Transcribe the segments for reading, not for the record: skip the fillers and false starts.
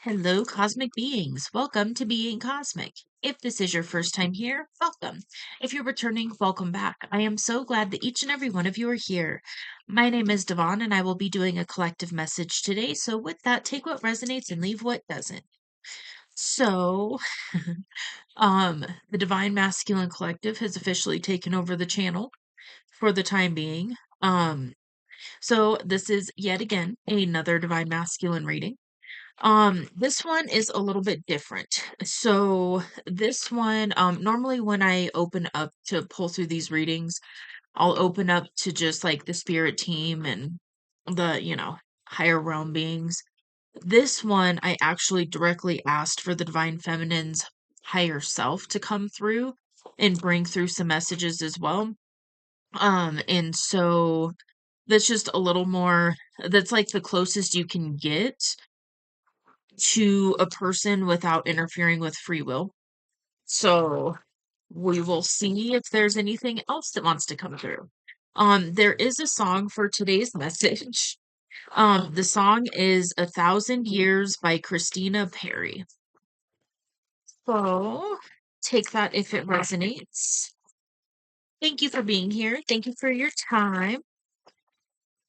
Hello, cosmic beings. Welcome to Being Cosmic. If this is your first time here, welcome. If you're returning, welcome back. I am so glad that each and every one of you are here. My name is Devon, and I will be doing a collective message today. So, with that, take what resonates and leave what doesn't. So, the Divine Masculine Collective has officially taken over the channel for the time being. So this is yet again another Divine Masculine reading. This one is a little bit different. So this one, normally when I open up to pull through these readings, I'll open up to just like the spirit team and the higher realm beings. This one, I actually directly asked for the Divine Feminine's higher self to come through and bring through some messages as well. And so that's just a little more, that's like the closest you can get to a person without interfering with free will. So we will see if there's anything else that wants to come through. There is a song for today's message. The song is "A Thousand Years" by Christina Perry. So take that if it resonates. Thank you for being here. Thank you for your time.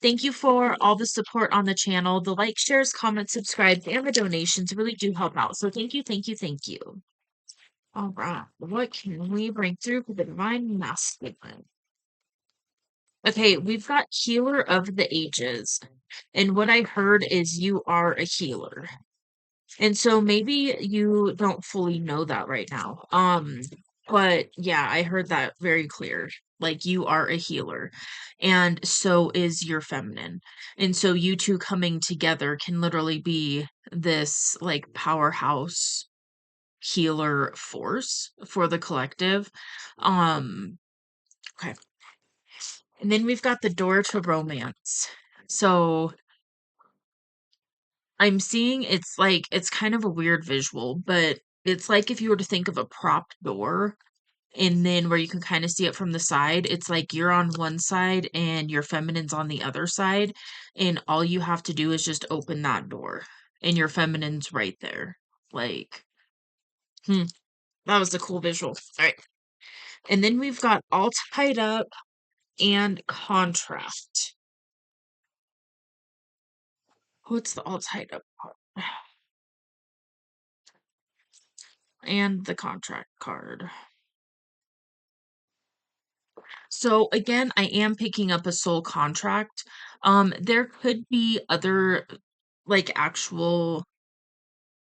Thank you for all the support on the channel. The likes, shares, comments, subscribes, and the donations really do help out. So thank you, thank you, thank you. All right, what can we bring through for the Divine Masculine? Okay, we've got Healer of the Ages. And what I heard is you are a healer. And so maybe you don't fully know that right now. But yeah, I heard that very clear. Like you are a healer, and so is your feminine. And so you two coming together can literally be this like powerhouse healer force for the collective. Um, okay. And then we've got the door to romance. So I'm seeing it's kind of a weird visual, but it's like if you were to think of a prop door and then where you can kind of see it from the side, it's like you're on one side and your feminine's on the other side, and all you have to do is just open that door and your feminine's right there. Like, that was a cool visual. All right. And then we've got all tied up and contract. What's the all tied up part? And the contract card. So again, I am picking up a soul contract. There could be other like actual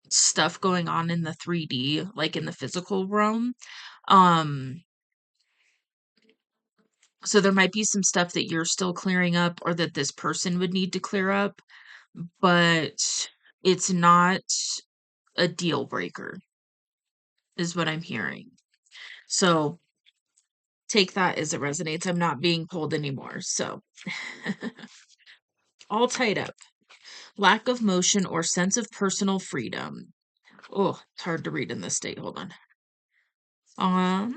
stuff going on in the 3D, like in the physical realm. Um, so there might be some stuff that you're still clearing up or that this person would need to clear up, but it's not a deal breaker, is what I'm hearing. So take that as it resonates. I'm not being pulled anymore. So all tied up. Lack of motion or sense of personal freedom. Oh, it's hard to read in this state. Hold on. Um,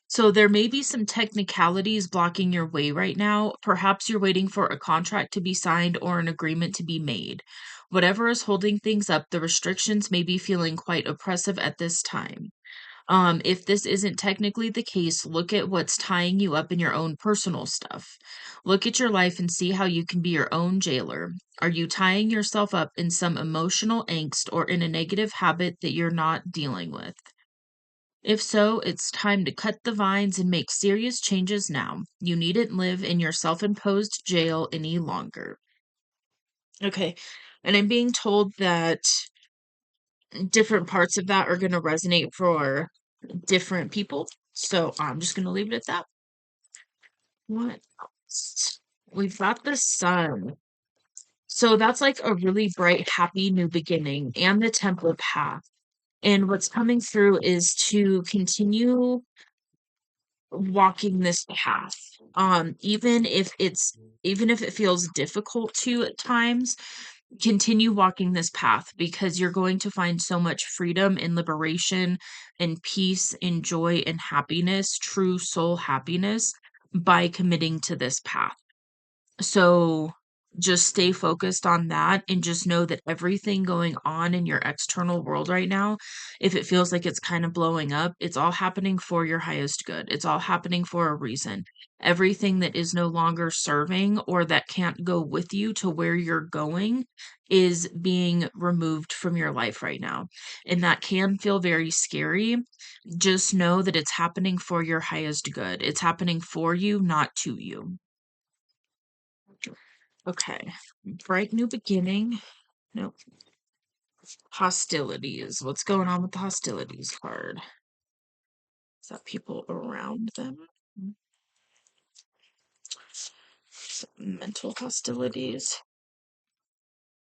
so there may be some technicalities blocking your way right now. Perhaps you're waiting for a contract to be signed or an agreement to be made. Whatever is holding things up, the restrictions may be feeling quite oppressive at this time. If this isn't technically the case, look at what's tying you up in your own personal stuff. Look at your life and see how you can be your own jailer. Are you tying yourself up in some emotional angst or in a negative habit that you're not dealing with? If so, it's time to cut the vines and make serious changes now. You needn't live in your self imposed jail any longer. Okay, and I'm being told that different parts of that are going to resonate for different people. So I'm just going to leave it at that. What else? We've got the sun. So that's like a really bright, happy new beginning and the temple path. And what's coming through is to continue walking this path. Even if it feels difficult to at times, continue walking this path because you're going to find so much freedom and liberation and peace and joy and happiness, true soul happiness by committing to this path. So just stay focused on that and just know that everything going on in your external world right now, if it feels like it's kind of blowing up, it's all happening for your highest good. It's all happening for a reason. Everything that is no longer serving or that can't go with you to where you're going is being removed from your life right now. And that can feel very scary. Just know that it's happening for your highest good. It's happening for you, not to you. Okay. Bright new beginning. Nope. Hostilities. What's going on with the hostilities card? Is that people around them? Is that mental hostilities?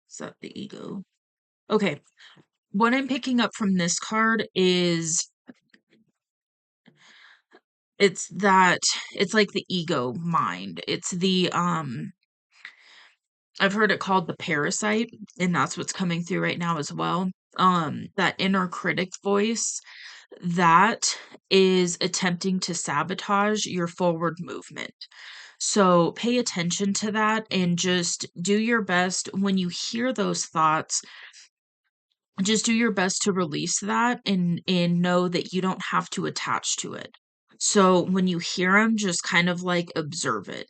Is that the ego? Okay. What I'm picking up from this card is it's that it's like the ego mind. It's the I've heard it called the parasite, and that's what's coming through right now as well. That inner critic voice that is attempting to sabotage your forward movement. So pay attention to that and just do your best when you hear those thoughts. Just do your best to release that and know that you don't have to attach to it. So when you hear them, just kind of like observe it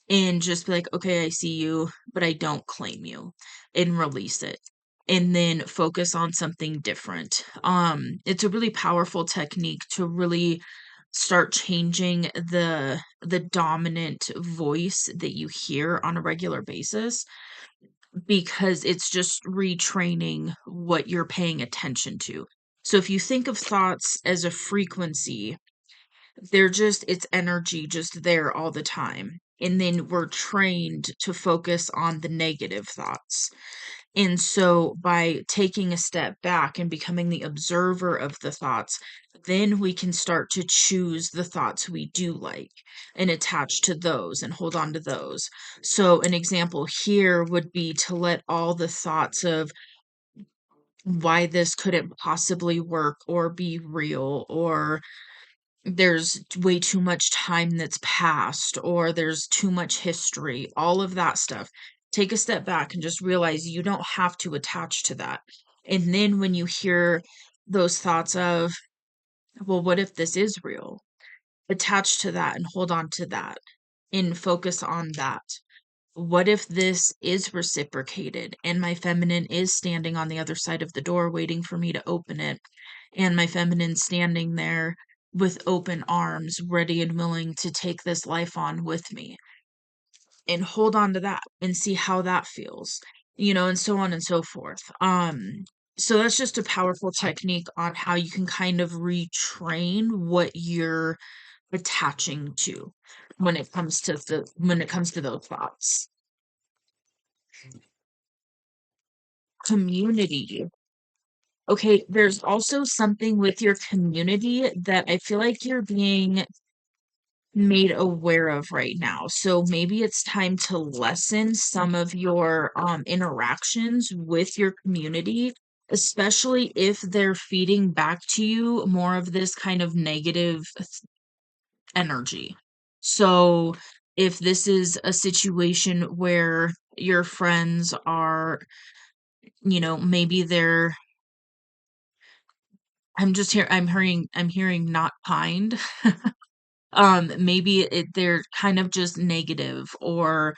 and just be like, okay, I see you, but I don't claim you, and release it. And then focus on something different. It's a really powerful technique to really start changing the dominant voice that you hear on a regular basis because it's just retraining what you're paying attention to. So if you think of thoughts as a frequency, they're just it's energy just there all the time. And then we're trained to focus on the negative thoughts. And so by taking a step back and becoming the observer of the thoughts, then we can start to choose the thoughts we do like and attach to those and hold on to those. So an example here would be to let all the thoughts of why this couldn't possibly work or be real or there's way too much time that's passed or there's too much history, all of that stuff. Take a step back and just realize you don't have to attach to that. And then when you hear those thoughts of, well, what if this is real? Attach to that and hold on to that and focus on that. What if this is reciprocated and my feminine is standing on the other side of the door waiting for me to open it? And my feminine standing there with open arms, ready and willing to take this life on with me and hold on to that and see how that feels, and so on and so forth. So that's just a powerful technique on how you can kind of retrain what you're attaching to when it comes to those thoughts. Community. Okay, there's also something with your community that I feel like you're being made aware of right now. So maybe it's time to lessen some of your interactions with your community, especially if they're feeding back to you more of this kind of negative energy. So if this is a situation where your friends are, maybe they're I'm hearing not kind. Maybe they're kind of just negative, or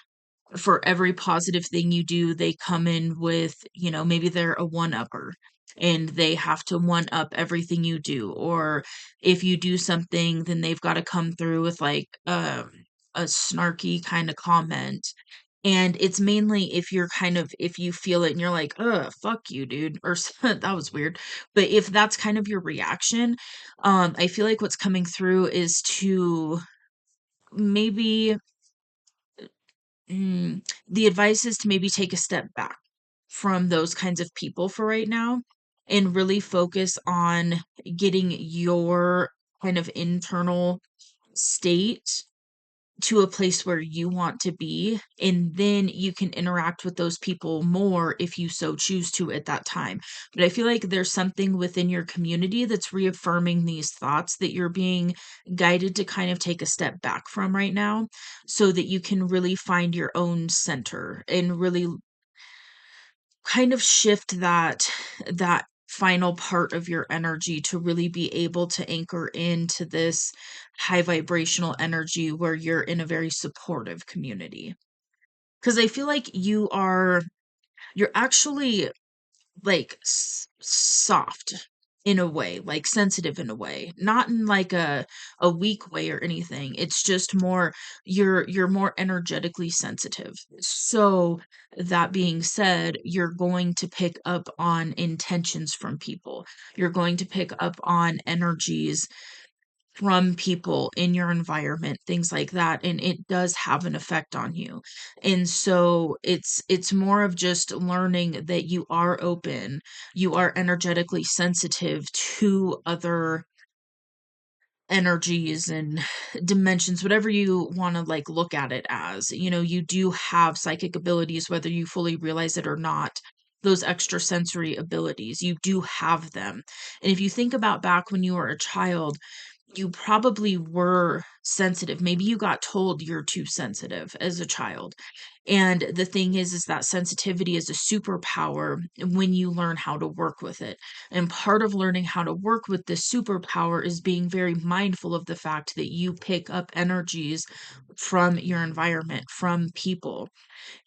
for every positive thing you do, they come in with, maybe they're a one-upper and they have to one up everything you do. Or if you do something, then they've got to come through with like a snarky kind of comment. And it's mainly if you feel it and you're like, fuck you, dude," or that was weird. But if that's kind of your reaction, I feel like what's coming through is to maybe the advice is to maybe take a step back from those kinds of people for right now and really focus on getting your kind of internal state to a place where you want to be, and then you can interact with those people more if you so choose to at that time. But I feel like there's something within your community that's reaffirming these thoughts that you're being guided to kind of take a step back from right now, so that you can really find your own center and really kind of shift that final part of your energy to really be able to anchor into this high vibrational energy where you're in a very supportive community. Because I feel like you're actually like soft in a way, like sensitive in a way, not in like a weak way or anything. It's just more you're more energetically sensitive. So that being said, you're going to pick up on intentions from people. You're going to pick up on energies from people in your environment, things like that, and it does have an effect on you. And so it's more of just learning that you are open, you are energetically sensitive to other energies and dimensions, whatever you want to like look at it as. You know, you do have psychic abilities, whether you fully realize it or not. Those extrasensory abilities, you do have them. And if you think about back when you were a child, you probably were sensitive. Maybe you got told you're too sensitive as a child. And the thing is that sensitivity is a superpower when you learn how to work with it. And part of learning how to work with this superpower is being very mindful of the fact that you pick up energies from your environment, from people,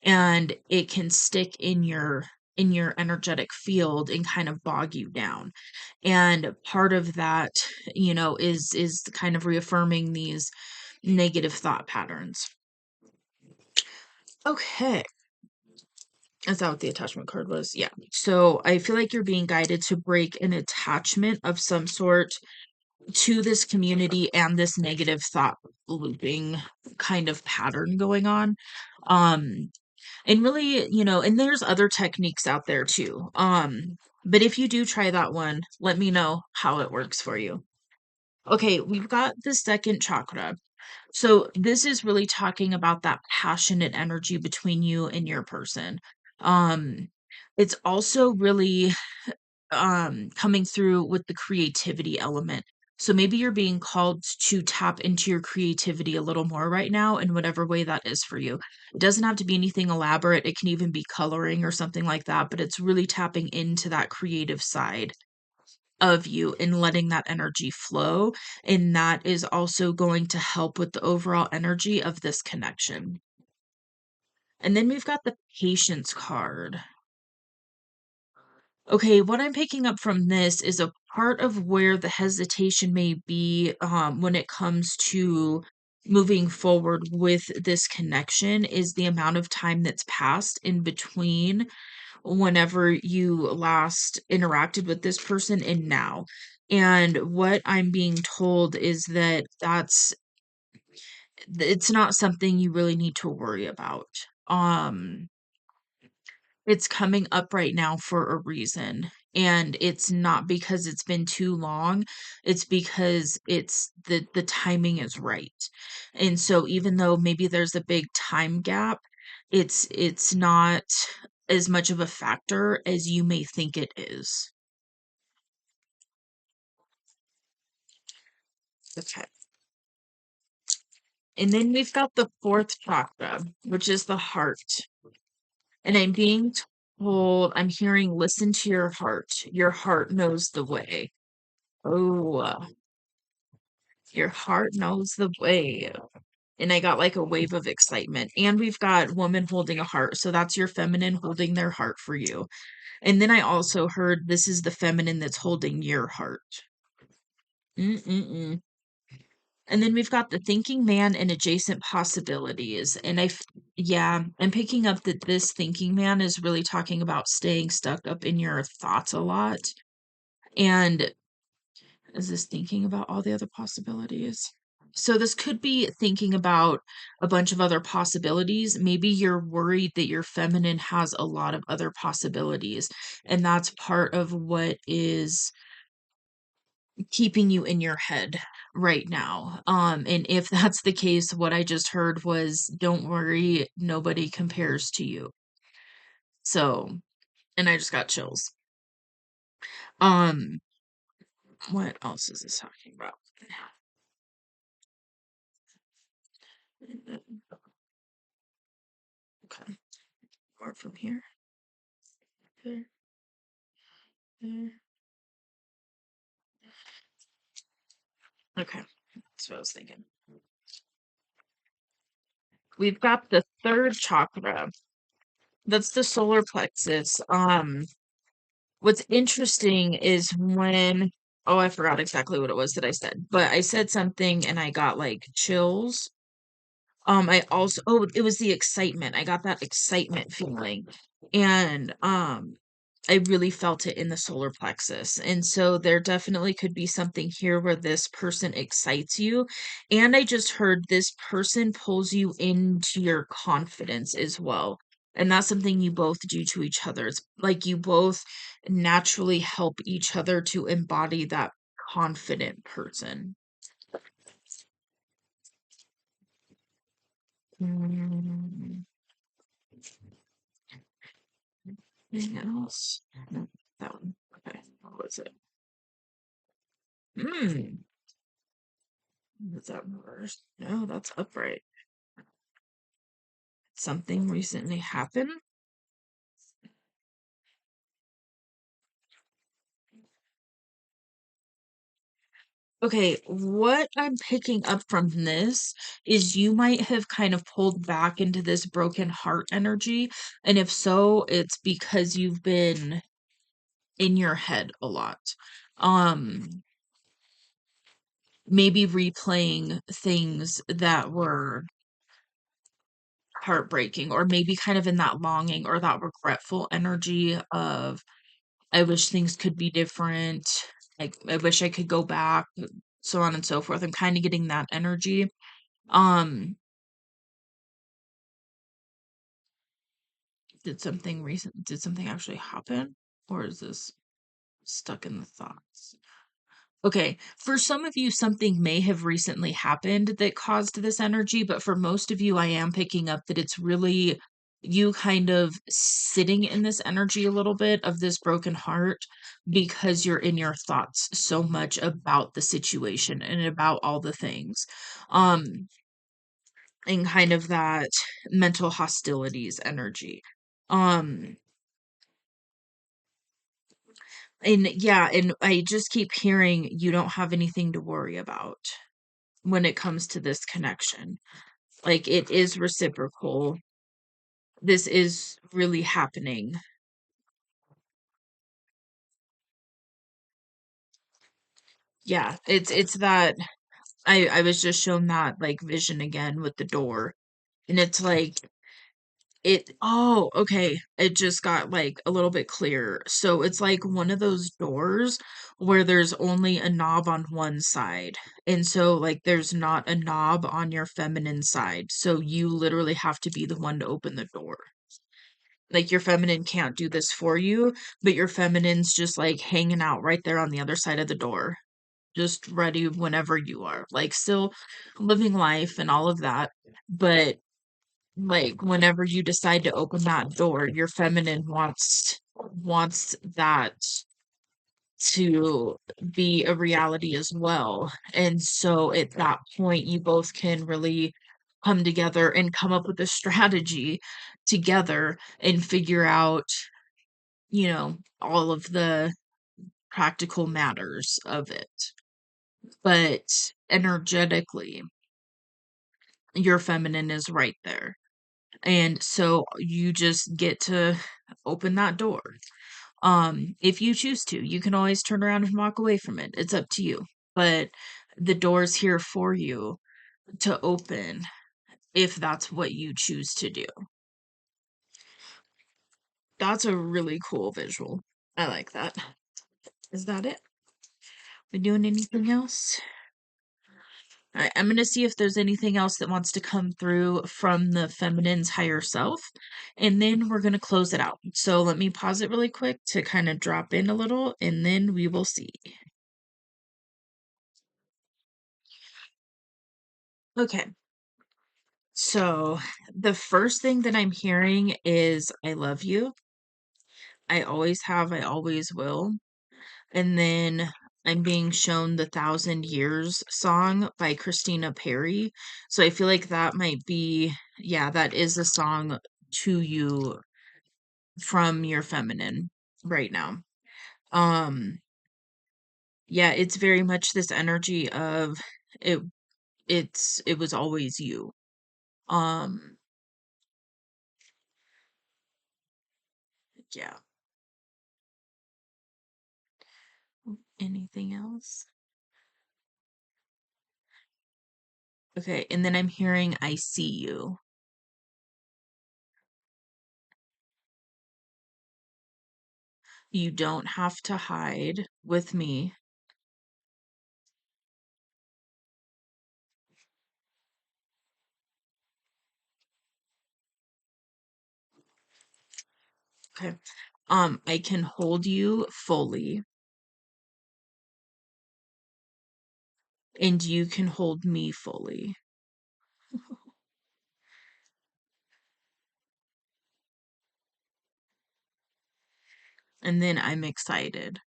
and it can stick in your energetic field and kind of bog you down. And part of that, you know, is kind of reaffirming these negative thought patterns. Okay. Is that what the attachment card was? Yeah. So I feel like you're being guided to break an attachment of some sort to this community and this negative thought looping kind of pattern going on. Um, and really, you know, and there's other techniques out there too. But if you do try that one, let me know how it works for you. Okay, we've got the second chakra. So this is really talking about that passionate energy between you and your person. Um, it's also really coming through with the creativity element. So maybe you're being called to tap into your creativity a little more right now in whatever way that is for you. It doesn't have to be anything elaborate. It can even be coloring or something like that, but it's really tapping into that creative side of you and letting that energy flow. And that is also going to help with the overall energy of this connection. And then we've got the patience card. Okay, what I'm picking up from this is a part of where the hesitation may be when it comes to moving forward with this connection is the amount of time that's passed in between whenever you last interacted with this person and now. And what I'm being told is that it's not something you really need to worry about. Um it's coming up right now for a reason, and it's not because it's been too long, it's because it's the timing is right. And so even though maybe there's a big time gap, it's not as much of a factor as you may think it is. Okay. And then we've got the fourth chakra, which is the heart. And I'm being told, I'm hearing, listen to your heart. Your heart knows the way. Oh, your heart knows the way. And I got like a wave of excitement. And we've got woman holding a heart. So that's your feminine holding their heart for you. And then I also heard this is the feminine that's holding your heart. Mm-mm-mm. And then we've got the thinking man and adjacent possibilities. And yeah, I'm picking up that this thinking man is really talking about staying stuck up in your thoughts a lot. And is this thinking about all the other possibilities? So this could be thinking about a bunch of other possibilities. Maybe you're worried that your feminine has a lot of other possibilities, and that's part of what is keeping you in your head right now. And if that's the case, what I just heard was, don't worry, nobody compares to you. So, and I just got chills. Um, what else is this talking about? Okay, more from here. There, there. Okay, that's what I was thinking. We've got the third chakra. That's the solar plexus. What's interesting is when, oh, I forgot exactly what it was that I said, but I said something and I got like chills. I also, oh, it was the excitement. I got that excitement feeling. And I really felt it in the solar plexus. And so there definitely could be something here where this person excites you. And I just heard this person pulls you into your confidence as well. And that's something you both do to each other. It's like you both naturally help each other to embody that confident person. Mm, anything else? No, that one. Okay, what was it? Hmm. Was that reversed? No, that's upright. Something recently happened? Okay, what I'm picking up from this is you might have kind of pulled back into this broken heart energy. And if so, it's because you've been in your head a lot. Um, maybe replaying things that were heartbreaking, or maybe kind of in that longing or that regretful energy of, I wish things could be different. Like, I wish I could go back, so on and so forth. I'm kind of getting that energy. Um, did something actually happen? Or is this stuck in the thoughts? Okay, for some of you, something may have recently happened that caused this energy, but for most of you, I am picking up that it's really you kind of sitting in this energy a little bit of this broken heart because you're in your thoughts so much about the situation and about all the things. Um, and kind of that mental hostilities energy. Um, and yeah, and I just keep hearing you don't have anything to worry about when it comes to this connection. Like, it is reciprocal. This is really happening. Yeah, it's that I was just shown that like vision again with the door. And it's like okay. It just got like a little bit clearer. So it's like one of those doors where there's only a knob on one side. And so like there's not a knob on your feminine side. So you literally have to be the one to open the door. Like your feminine can't do this for you, but your feminine's just like hanging out right there on the other side of the door, just ready whenever you are. Like still living life and all of that. But like whenever you decide to open that door, your feminine wants that to be a reality as well. And so at that point you both can really come together and come up with a strategy together and figure out, all of the practical matters of it. But energetically, your feminine is right there. And so you just get to open that door. If you choose to, you can always turn around and walk away from it. It's up to you. But the door's here for you to open if that's what you choose to do. That's a really cool visual. I like that. Is that it? We doing anything else? All right, I'm going to see if there's anything else that wants to come through from the feminine's higher self, and then we're going to close it out. So let me pause it really quick to kind of drop in a little, and then we will see. Okay. So the first thing that I'm hearing is I love you. I always have, I always will. And then I'm being shown the Thousand Years song by Christina Perry. So I feel like that might be, yeah, that is a song to you from your feminine right now. Um, yeah, it's very much this energy of it it was always you. Um, yeah. Anything else? Okay, and then I'm hearing I see you. You don't have to hide with me. Okay. I can hold you fully, and you can hold me fully. And then I'm excited.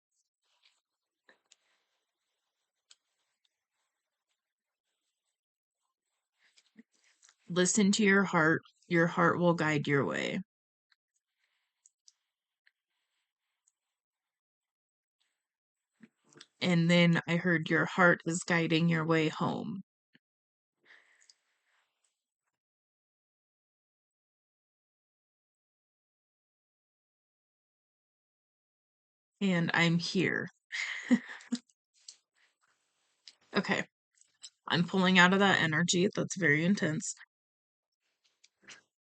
Listen to your heart. Your heart will guide your way. And then I heard your heart is guiding your way home. And I'm here. Okay. I'm pulling out of that energy. That's very intense.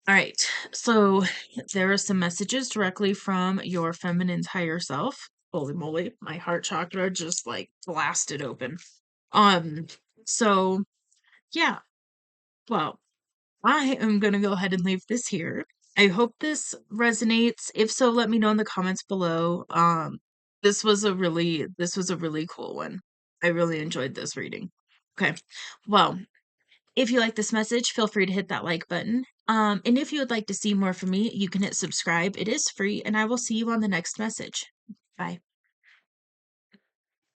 All right. So there are some messages directly from your feminine's higher self. Holy moly, my heart chakra just like blasted open. Um, so yeah, well, I am gonna go ahead and leave this here. I hope this resonates. If so, let me know in the comments below. This was a really cool one. I really enjoyed this reading. Okay. Well, if you like this message, feel free to hit that like button. And if you would like to see more from me, you can hit subscribe. It is free, and I will see you on the next message. Bye.